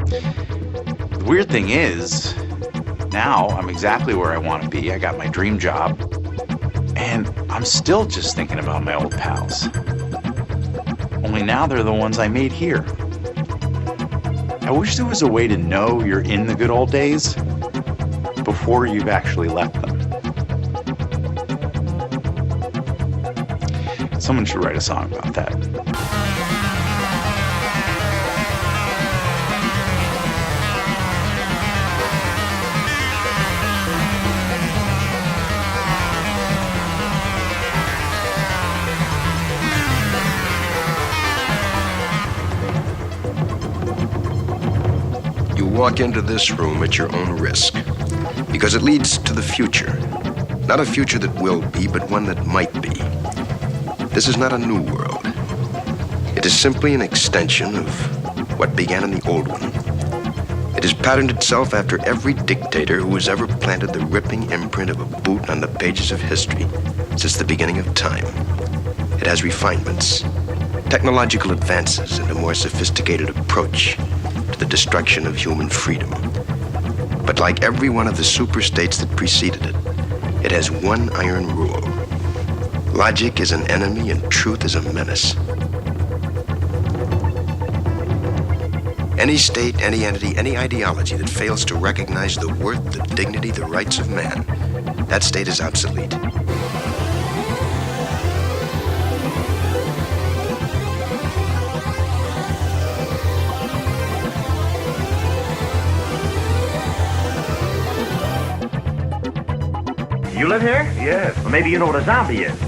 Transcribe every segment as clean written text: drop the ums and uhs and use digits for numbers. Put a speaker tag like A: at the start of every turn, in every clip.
A: The weird thing is, now I'm exactly where I want to be. I got my dream job, and I'm still just thinking about my old pals. Only now they're the ones I made here. I wish there was a way to know you're in the good old days before you've actually left them. Someone should write a song about that.
B: You walk into this room at your own risk, because it leads to the future. Not a future that will be, but one that might be. This is not a new world. It is simply an extension of what began in the old one. It has patterned itself after every dictator who has ever planted the ripping imprint of a boot on the pages of history since the beginning of time. It has refinements, technological advances, and a more sophisticated approach to the destruction of human freedom. But like every one of the superstates that preceded it, it has one iron rule. Logic is an enemy and truth is a menace. Any state, any entity, any ideology that fails to recognize the worth, the dignity, the rights of man, that state is obsolete.
C: You live here? Yes. Well, maybe you know what a zombie is.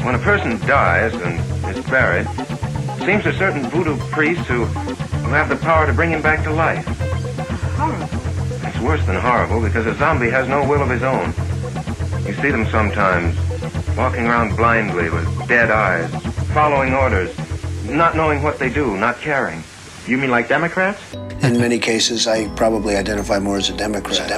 C: When a person dies and is buried, it seems to certain voodoo priests who have the power to bring him back to life.
D: Horrible.
C: It's worse than horrible because a zombie has no will of his own. You see them sometimes walking around blindly with dead eyes, following orders, not knowing what they do, not caring. You mean like Democrats?
E: In many cases, I probably identify more as a Democrat.